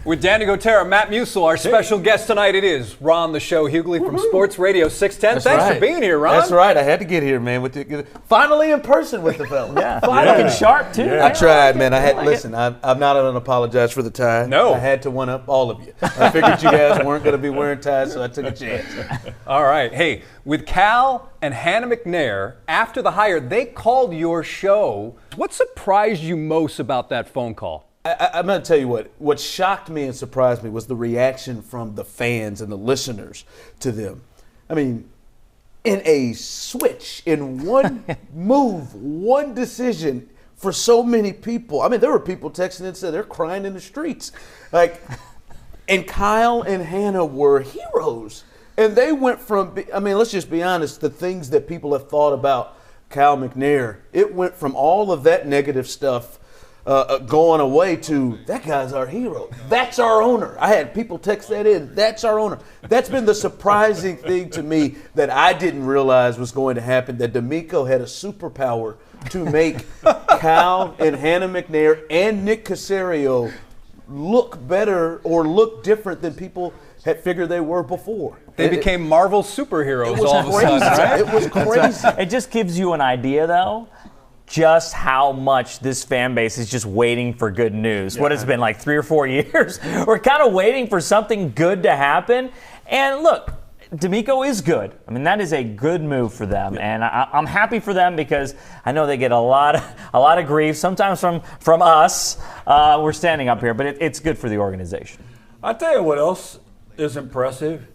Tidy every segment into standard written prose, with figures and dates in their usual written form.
With Daniel Gotera, Matt Musil, our special guest tonight, it is Ron the Show Hughley from SportsRadio 610. Thanks for being here, Ron. That's right. I had to get here, man. Finally in person with the fellas. Looking sharp, too. I tried, man. Listen, I'm not going to apologize for the tie. No. I had to one-up all of you. I figured you guys weren't going to be wearing ties, so I took a chance. All right. Hey, with Cal and Hannah McNair, after the hire, they called your show. What surprised you most about that phone call? I'm going to tell you what shocked me and surprised me was the reaction from the fans and the listeners to them. I mean, in a switch, in one move, one decision for so many people. I mean, there were people texting and said they're crying in the streets. And Kyle and Hannah were heroes. And they went from, let's just be honest, the things that people have thought about Cal McNair, it went from all of that negative stuff going away to, that guy's our hero. That's our owner. I had people text that in. That's our owner. That's been the surprising thing to me that I didn't realize was going to happen, that DeMeco had a superpower to make Cal and Hannah McNair and Nick Caserio look better or look different than people had figured they were before. They became Marvel superheroes all of a sudden, right? It was crazy. It just gives you an idea, though, just how much this fan base is just waiting for good news. Yeah. What has it been, like 3 or 4 years? We're kind of waiting for something good to happen. And look, DeMeco is good. I mean, that is a good move for them. Yeah. And I'm happy for them because I know they get a lot of grief, sometimes from us. We're standing up here, but it's good for the organization. I'll tell you what else is impressive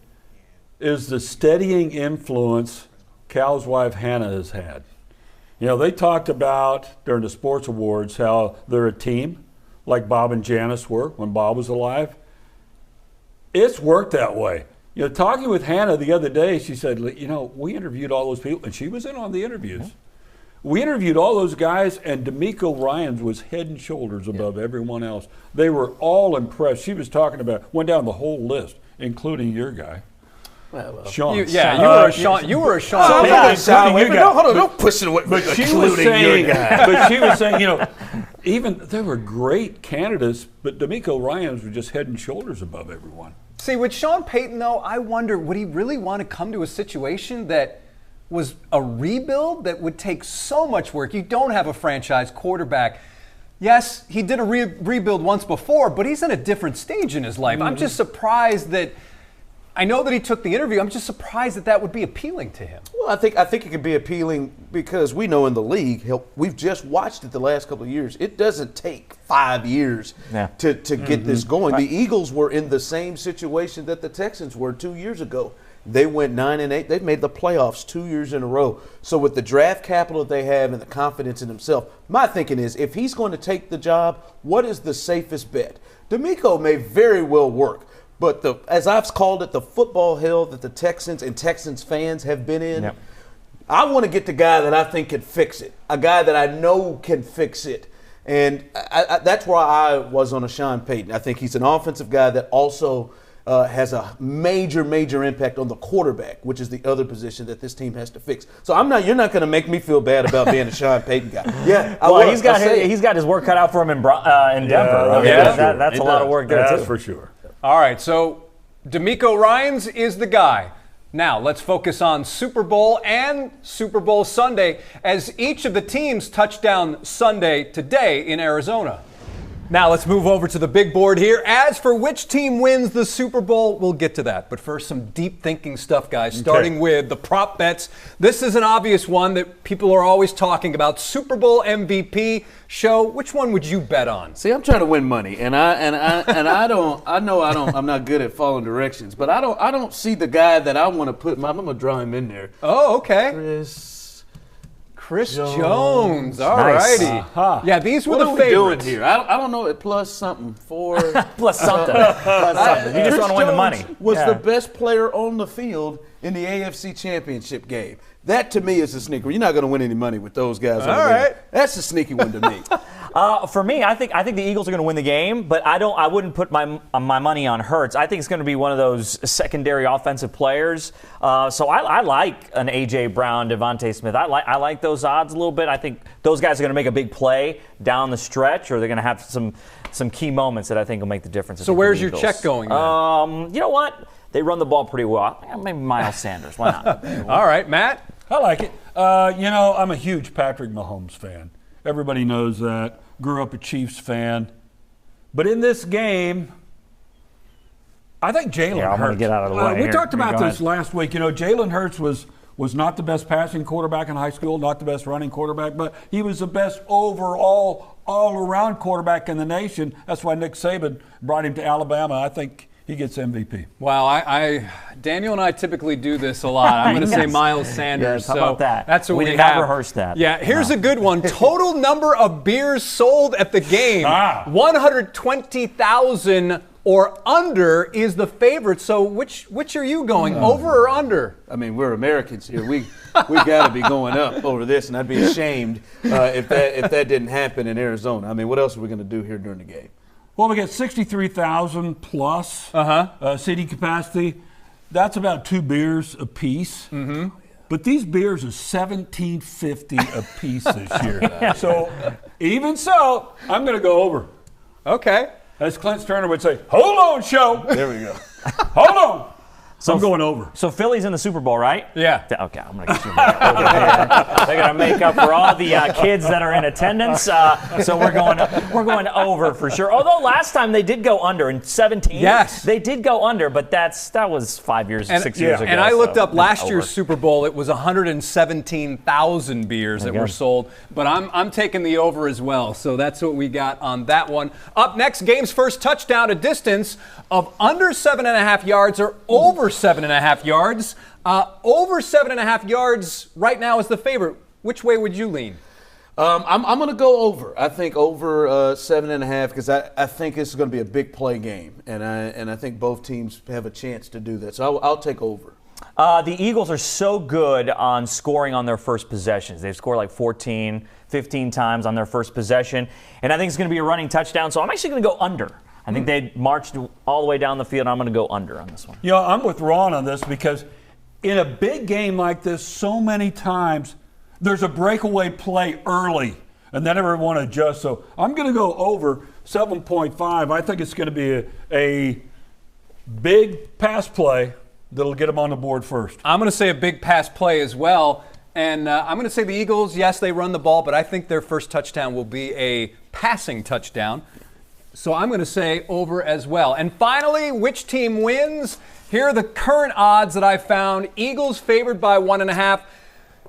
is the steadying influence Cal's wife Hannah has had. You know, they talked about during the sports awards how they're a team, like Bob and Janice were when Bob was alive. It's worked that way. You know, talking with Hannah the other day, she said, you know, we interviewed all those people, and she was in on the interviews. We interviewed all those guys, and DeMeco Ryans was head and shoulders above everyone else. They were all impressed. She was talking about, went down the whole list, including your guy. Sean. You were a Sean. You were a Sean. Don't push it away. But she was saying, you know, even there were great candidates, but DeMeco Ryans were just head and shoulders above everyone. See, with Sean Payton, though, I wonder, would he really want to come to a situation that was a rebuild that would take so much work? You don't have a franchise quarterback. Yes, he did a rebuild once before, but he's in a different stage in his life. I'm just surprised that. I know that he took the interview. I'm just surprised that would be appealing to him. Well, I think it could be appealing because we know in the league, we've just watched it the last couple of years. It doesn't take 5 years to get this going. Right. The Eagles were in the same situation that the Texans were 2 years ago. They went 9-8. They've made the playoffs 2 years in a row. So with the draft capital that they have and the confidence in himself, my thinking is if he's going to take the job, what is the safest bet? DeMeco may very well work. But as I've called it, the football hell that the Texans and Texans fans have been in, I want to get the guy that I think can fix it, a guy that I know can fix it. And that's why I was on a Sean Payton. I think he's an offensive guy that also has a major, major impact on the quarterback, which is the other position that this team has to fix. So you're not going to make me feel bad about being a Sean Payton guy. Yeah, well, he's got his work cut out for him in Denver. That's a lot of work there, too. That's for sure. All right, so DeMeco Ryans is the guy. Now, let's focus on Super Bowl and Super Bowl Sunday as each of the teams touch down Sunday today in Arizona. Now, let's move over to the big board here. As for which team wins the Super Bowl, we'll get to that. But first, some deep thinking stuff, guys, starting with the prop bets. This is an obvious one that people are always talking about. Super Bowl MVP show. Which one would you bet on? See, I'm trying to win money, and I'm not good at following directions, but I don't see the guy that I want to put. I'm going to draw him in there. Oh, okay. Chris Jones. All righty. Uh-huh. Yeah, these were the favorites. What are we doing here? I don't know. Plus something for plus something. You just want to win the money. Was the best player on the field in the AFC Championship game. That, to me, is a sneaker. You're not going to win any money with those guys. All right. That's a sneaky one to me. For me, I think the Eagles are going to win the game, but I wouldn't put my money on Hurts. I think it's going to be one of those secondary offensive players. So I like an A.J. Brown, Devontae Smith. I like those odds a little bit. I think those guys are going to make a big play down the stretch, or they're going to have some key moments that I think will make the difference. So where's your check going then? You know what? They run the ball pretty well. Maybe Miles Sanders. Why not? All right, Matt? I like it. I'm a huge Patrick Mahomes fan. Everybody knows that. Grew up a Chiefs fan. But in this game, I think Jalen Hurts. I'm going to get out of the way. We talked about this last week. Jalen Hurts was not the best passing quarterback in high school, not the best running quarterback, but he was the best overall, all-around quarterback in the nation. That's why Nick Saban brought him to Alabama. I think he gets MVP. Wow, Daniel and I typically do this a lot. I'm going to say Miles Sanders. Yes, how about that? That's what we did have. not rehearse that. Yeah, here's a good one. Total number of beers sold at the game. 120,000 or under is the favorite. So which are you going, over or under? I mean, we're Americans here. We got to be going up over this, and I'd be ashamed if that didn't happen in Arizona. I mean, what else are we going to do here during the game? Well, we got 63,000 plus seating capacity. That's about 2 beers a piece. Mm-hmm. But these beers are $17.50 a piece this year. So even so, I'm going to go over. Okay. As Clint Turner would say, hold on, show. There we go. Hold on. So I'm going over. So Philly's in the Super Bowl, right? Yeah. Okay, I'm going to get you back over here. They're going to make up for all the kids that are in attendance. So we're going over for sure. Although last time they did go under in 17. Yes. They did go under, but that was 6 years ago. And I looked up last year's Super Bowl. It was 117,000 beers that were sold. But I'm taking the over as well. So that's what we got on that one. Up next, game's first touchdown, a distance of under 7.5 yards or over 7.5 yards. Over 7.5 yards right now is the favorite. Which way would you lean? I'm going to go over. I think over 7.5 because I think this is going to be a big play game, and I think both teams have a chance to do that. So I'll take over. The Eagles are so good on scoring on their first possessions. They've scored like 14, 15 times on their first possession, and I think it's going to be a running touchdown. So I'm actually going to go under. I think they marched all the way down the field. I'm going to go under on this one. I'm with Ron on this because in a big game like this, so many times there's a breakaway play early, and then everyone adjusts. So I'm going to go over 7.5. I think it's going to be a big pass play that'll get them on the board first. I'm going to say a big pass play as well. And I'm going to say the Eagles, yes, they run the ball, but I think their first touchdown will be a passing touchdown. So I'm going to say over as well. And finally, which team wins? Here are the current odds that I found. Eagles favored by 1.5.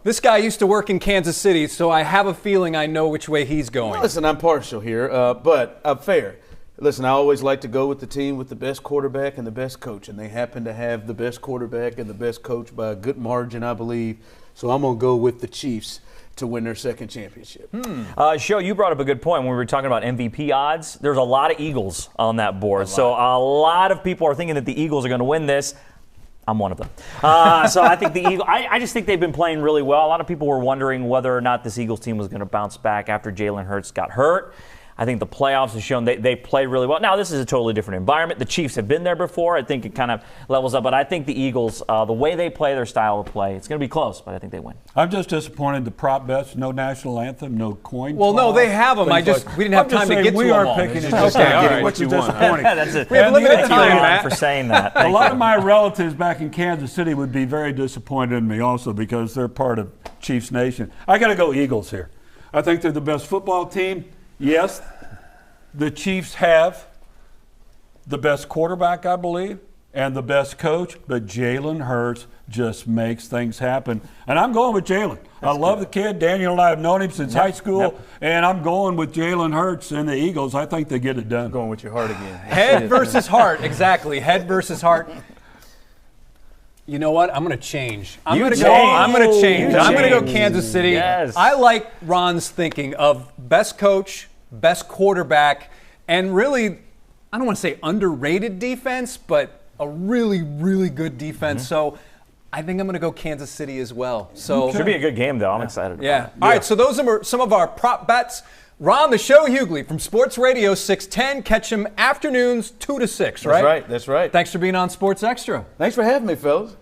This guy used to work in Kansas City, so I have a feeling I know which way he's going. Listen, I'm partial here, but I'm fair. Listen, I always like to go with the team with the best quarterback and the best coach, and they happen to have the best quarterback and the best coach by a good margin, I believe. So I'm going to go with the Chiefs to win their second championship. Show, you brought up a good point when we were talking about MVP odds. There's a lot of Eagles on that board. So a lot of people are thinking that the Eagles are going to win this. I'm one of them. So I think the Eagles, I just think they've been playing really well. A lot of people were wondering whether or not this Eagles team was going to bounce back after Jalen Hurts got hurt. I think the playoffs have shown they play really well. Now, this is a totally different environment. The Chiefs have been there before. I think it kind of levels up. But I think the Eagles, the way they play, their style of play, it's going to be close, but I think they win. I'm just disappointed the prop bets, no national anthem, no coin Well, no, they have them. We didn't have time to get to them all. We are picking it. Okay, all right. Which is disappointing. That's it. We have limited time, Matt. For saying that. A lot of my relatives back in Kansas City would be very disappointed in me also because they're part of Chiefs Nation. I got to go Eagles here. I think they're the best football team. Yes, the Chiefs have the best quarterback, I believe, and the best coach, but Jalen Hurts just makes things happen. And I'm going with Jalen. I love the kid. Daniel and I have known him since high school, and I'm going with Jalen Hurts and the Eagles. I think they get it done. Going with your heart again. Head versus heart, exactly. Head versus heart. You know what? I'm going to change. I'm going to change. I'm going to go Kansas City. Yes. I like Ron's thinking of best coach, best quarterback, and really, I don't want to say underrated defense, but a really, really good defense. So I think I'm going to go Kansas City as well. So Should be a good game, though. I'm excited about it. All right, so those are some of our prop bets. Ron, the Show Hughley from Sports Radio 610. Catch him afternoons 2 to 6, right? That's right. Thanks for being on Sports Extra. Thanks for having me, fellas.